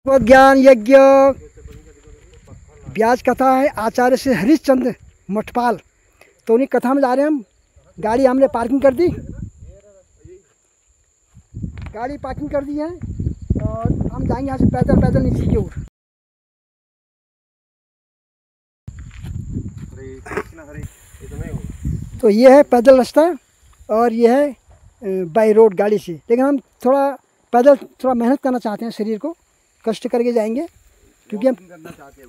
वो ज्ञान यज्ञ ब्याज कथा है आचार्य श्री हरिश्चंद्र मठपाल। तो उन्हीं कथा में जा रहे हैं हम। गाड़ी हमने पार्किंग कर दी, गाड़ी पार्किंग कर दी है और हम जाएंगे यहाँ से पैदल पैदल नीचे की ओर। तो ये है पैदल रास्ता और ये है बाई रोड गाड़ी से। लेकिन हम थोड़ा पैदल थोड़ा मेहनत करना चाहते हैं, शरीर को कष्ट करके जाएंगे क्योंकि हम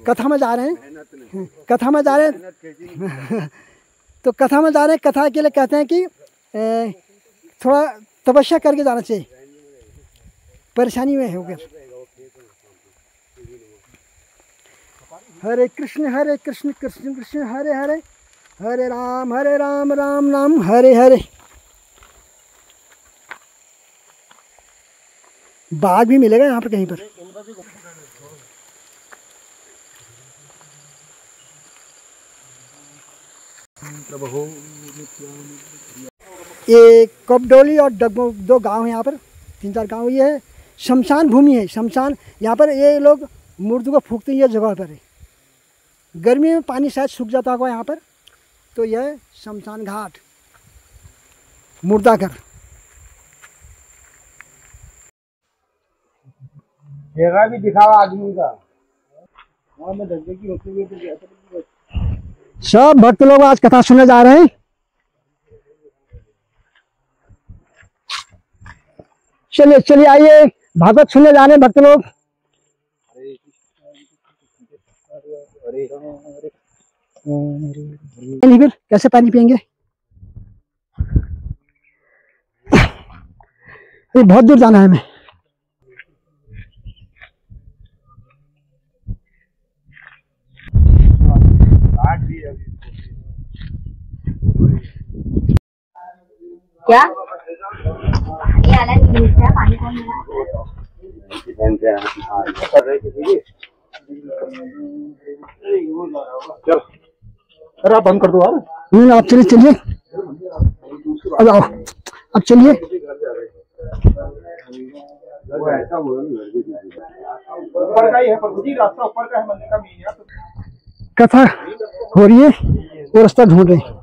कथा में जा रहे हैं। कथा में जा रहे हैं तो कथा में जा रहे हैं। कथा के लिए कहते हैं कि थोड़ा तपस्या करके जाना चाहिए, परेशानी में होकर। हरे कृष्ण कृष्ण कृष्ण हरे हरे, हरे राम राम राम हरे हरे। बाघ भी मिलेगा यहाँ पर कहीं पर। ये कपडोली और दो गांव हैं यहाँ पर, 3-4 गांव। ये है शमशान भूमि है, शमशान। यहाँ पर ये लोग मुर्दों को फूकते हैं। ये जगह पर है, गर्मी में पानी शायद सूख जाता होगा यहाँ पर। तो यह शमशान घाट, मुर्दा घर। भी दिखावा आदमी का। सब भक्त लोग आज कथा सुनने जा रहे हैं। चलिए चलिए आइए, भागवत सुनने जा रहे हैं भक्त लोग। नहीं फिर कैसे पानी पियेंगे? अरे बहुत दूर जाना है हमें। क्या पानी कौन अरे आप बंद कर दो यार। नहीं आप चलिए चलिए, अब आओ, अब चलिए। ऊपर का ही है प्रभु जी, रास्ता ऊपर का है, मंदिर का मेन है। कथा हो रही है, वो रास्ता ढूंढ रहे हैं।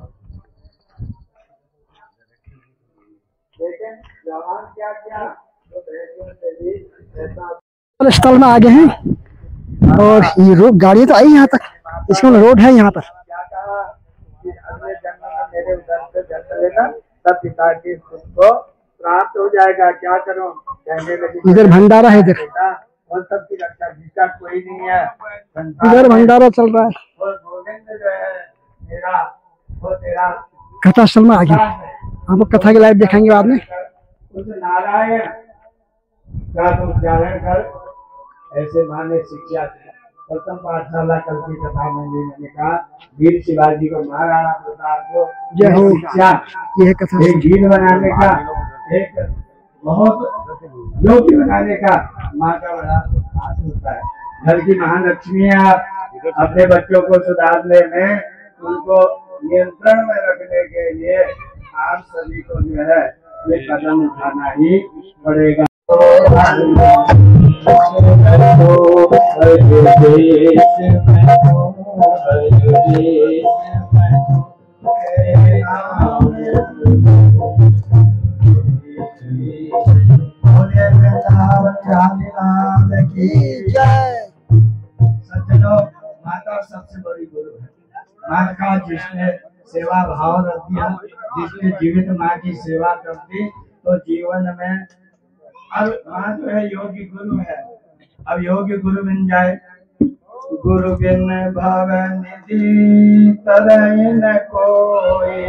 स्थल में आ गए हैं और ये रोड गाड़ी तो आई यहाँ तक, इसका रोड है यहाँ पर। सब पिता की को प्राप्त हो जाएगा, क्या करूं कहने लगी। इधर भंडारा है, इधर और सबकी रक्षा जिसका कोई नहीं है। इधर भंडारा चल रहा है। वो गोविंद जो है मेरा, वो तेरा। कथा स्थल में आ गए, हम कथा की लाइव दिखाएंगे बाद में। उस नारायण का उच्चारण कर ऐसे माने शिक्षा दी। प्रथम पाठशाला कल की कथा में मैंने कहा वीर शिवाजी को, महाराणा प्रताप को जय हो। शिक्षा, यह कथा एक वीर बनाने का, एक बहुत योग्य बनाने का माँ का बड़ा हाथ होता है। घर की महालक्ष्मी है। आप अपने बच्चों को सुधारने में, उनको नियंत्रण में रखने के लिए आप सभी को जो है ये कदम उठाना ही पड़ेगा। सज्जनों, माता सबसे बड़ी गुरु है। माँ का जिसने सेवा भाव रख दिया, जिसने जीवित माँ की सेवा कर दी, तो जीवन में अब माँ जो है योगी गुरु है। अब योगी गुरु बन जाए। गुरु बिन भव निधि तरहि न कोई।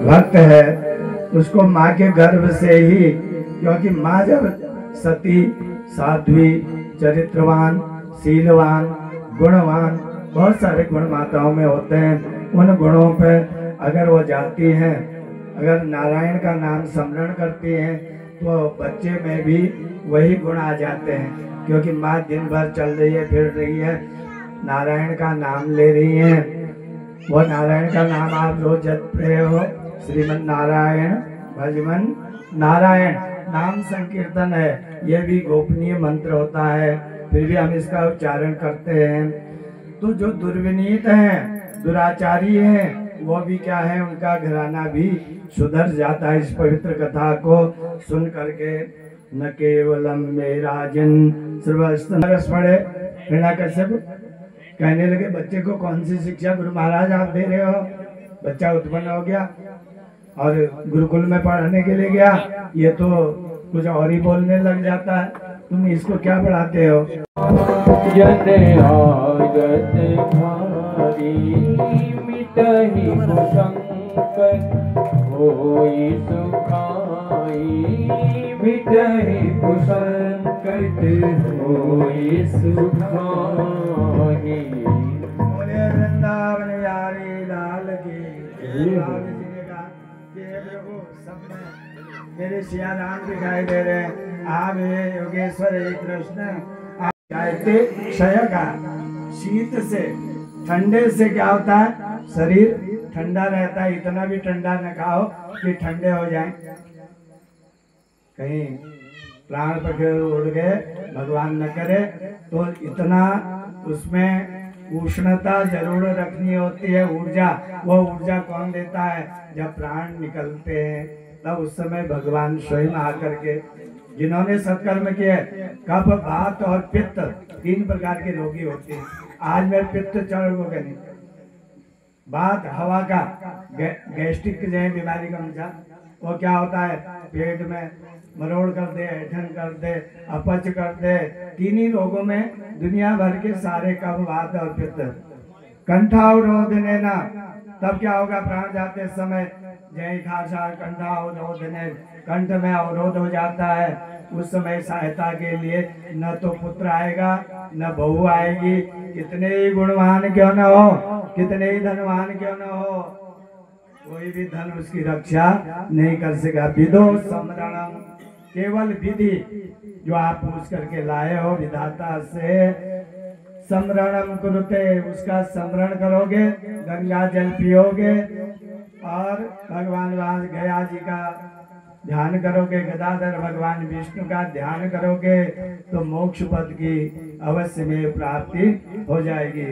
भक्त है उसको माँ के गर्भ से ही, क्योंकि माँ जब सती, साध्वी, चरित्रवान, शीलवान, गुणवान, बहुत सारे गुण माताओं में होते हैं। उन गुणों पे अगर वो जाती हैं, अगर नारायण का नाम स्मरण करती हैं, तो बच्चे में भी वही गुण आ जाते हैं। क्योंकि माँ दिन भर चल रही है, फिर रही है, नारायण का नाम ले रही हैं। वो नारायण का नाम आप रोज जप रहे हो, श्रीमन नारायण भजमन नारायण नाम संकीर्तन है, यह भी गोपनीय मंत्र होता है, फिर भी हम इसका उच्चारण करते हैं। तो जो दुर्विनीत हैं, दुराचारी हैं, वो भी क्या है, उनका घराना भी सुधर जाता है इस पवित्र कथा को सुन करके। न केवलम में राजन सर्वस्तरस पढ़े हिरण्याकश्यप कहने लगे, बच्चे को कौन सी शिक्षा गुरु महाराज आप दे रहे हो? बच्चा उत्पन्न हो गया और गुरुकुल में पढ़ने के लिए गया, ये तो कुछ और ही बोलने लग जाता है, तुम इसको क्या पढ़ाते हो? जन आगत भारी मिटहि कुसंकर होई सुखाई, मिटहि कुसंकट होई सुखाई। बोले वृंदावन बिहारी लाल की प्रभु। सब में मेरे सिया राम दिखाई दे रहे हैं, आप हे योगेश्वर हे कृष्ण। गायते क्षय का, शीत से ठंडे से क्या होता है, शरीर ठंडा रहता है, इतना भी ठंडा न खाओ कि ठंडे हो जाएं। कहीं प्राण पखेरु उड़ गए, भगवान न करे, तो इतना उसमें उष्णता जरूर रखनी होती है, ऊर्जा। वो ऊर्जा कौन देता है? जब प्राण निकलते हैं तब उस समय भगवान स्वयं आकर के, जिन्होंने सत्कर्म किए, कफ वात और पित्त 3 प्रकार के रोगी होते हैं। आज मैं पित्त चढ़ को नहीं, बात हवा का गैस्ट्रिक जो बीमारी का मजा, वो क्या होता है, पेट में मरोड़ कर दे, ऐठन कर दे, अपच कर दे। 3 ही रोगों में दुनिया भर के सारे कफ वात और पित्त। कंठावरोध लेना, तब क्या होगा, प्राण जाते समय जय खासा कंठावरोध ने, कंठ में अवरोध हो जाता है। उस समय सहायता के लिए न तो पुत्र आएगा न बहू आएगी, कितने ही गुणवान क्यों न हो, कितने ही धनवान क्यों न हो, कोई भी धन उसकी रक्षा नहीं कर सकेगा। विदो समरणम, केवल विधि जो आप पूछ करके लाए हो विधाता से, समरणम कुरुते, उसका स्मरण करोगे, गंगा जल पियोगे और भगवान गया जी का ध्यान करोगे, गदाधर भगवान विष्णु का ध्यान करोगे, तो मोक्ष पद की अवश्य में प्राप्ति हो जाएगी।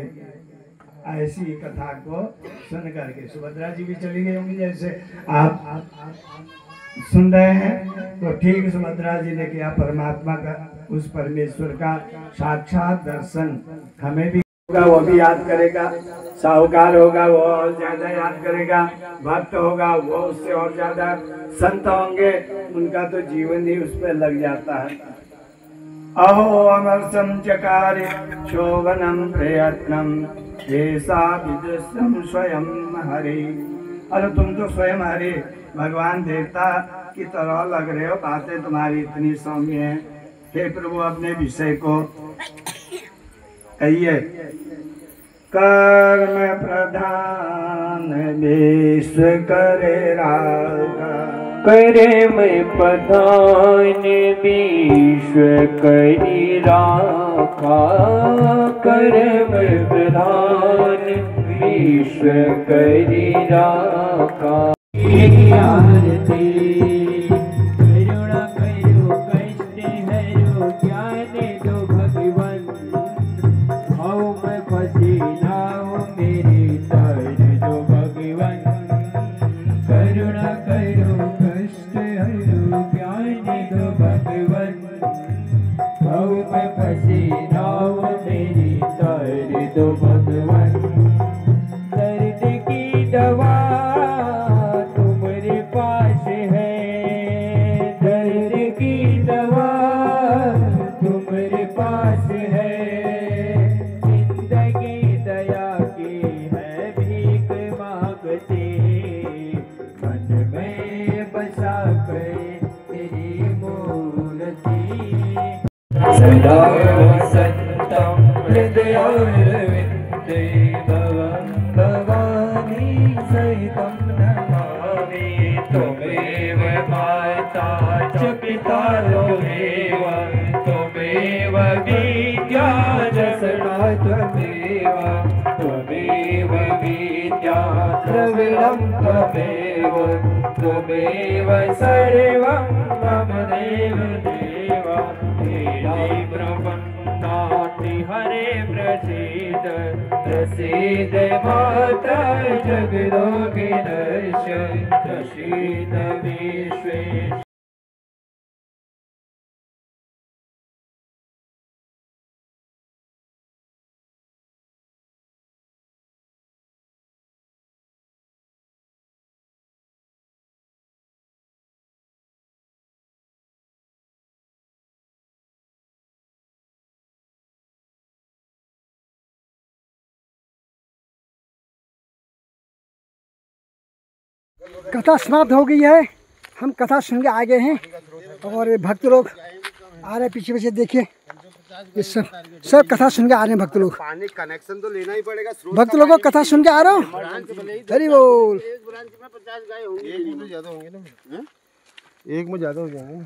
ऐसी कथा को सुन करके सुभद्रा जी भी चली गई होंगी, जैसे आप सुन रहे हैं, तो ठीक सुभद्रा जी ने किया। परमात्मा का, उस परमेश्वर का साक्षात दर्शन हमें भी होगा, वो भी याद करेगा। साहूकार होगा वो और ज्यादा याद करेगा, भक्त होगा वो उससे और ज्यादा, संत होंगे उनका तो जीवन ही उस पर लग जाता है। अहो अमरसम चकारि शोभनम प्रयत्नम ऐसा विदुषम स्वयं हरि। अरे तुम तो स्वयं हरि भगवान देवता की तरह लग रहे हो, बातें तुम्हारी इतनी सौम्य है। हे प्रभु अपने विषय को कहिए। कर्म प्रधान विश्व करे रागा, कर्म प्रधान विश्व करी राखा, कर्म प्रधान विश्व करी राखा। आरती करुणा करो कष्ट हरो, ज्ञान दो भगवन, आओ मैं फंसी नाओ मेरे तर दो भगवन। करुणा करो कष्ट हरो, ज्ञान दो भगवन, आओ मैं फंसी नाओ मेरी तर दो भगवन। दर्द की दवा तुम्हारे पास है, दर्द की दवा तुम्हारे पास है, जिंदगी दया की है भीख मांगते, मन में बसा कर तेरी मूर्ति। सदा वसंतम हृदयारविंदे भवं भवानी सहितं नमामि। त्वमेव माता च पिता त्वमेव, त्वमेव विद्या च सदा त्वमेव, त्वमेव विद्या द्रविडं त्वमेव त्वमेव सर्वं मम देव देव हे प्रपन्नाति हरे प्रसीद प्रसीद माता जगदोगिनश प्रसीद विश्वेश। कथा समाप्त हो गई है। हम कथा सुन के आ गए हैं और भक्त लोग आ रहे पीछे पीछे, देखिए ये सब कथा सुन के आ रहे हैं भक्त लोग। पानी कनेक्शन तो लेना ही पड़ेगा। भक्त लोगों को कथा सुन के आ रहा हूँ। हरि बोल। एक ब्रांच में 50 गाय होंगी, एक में ज्यादा होंगे ना, एक में ज्यादा हो जाएंगे।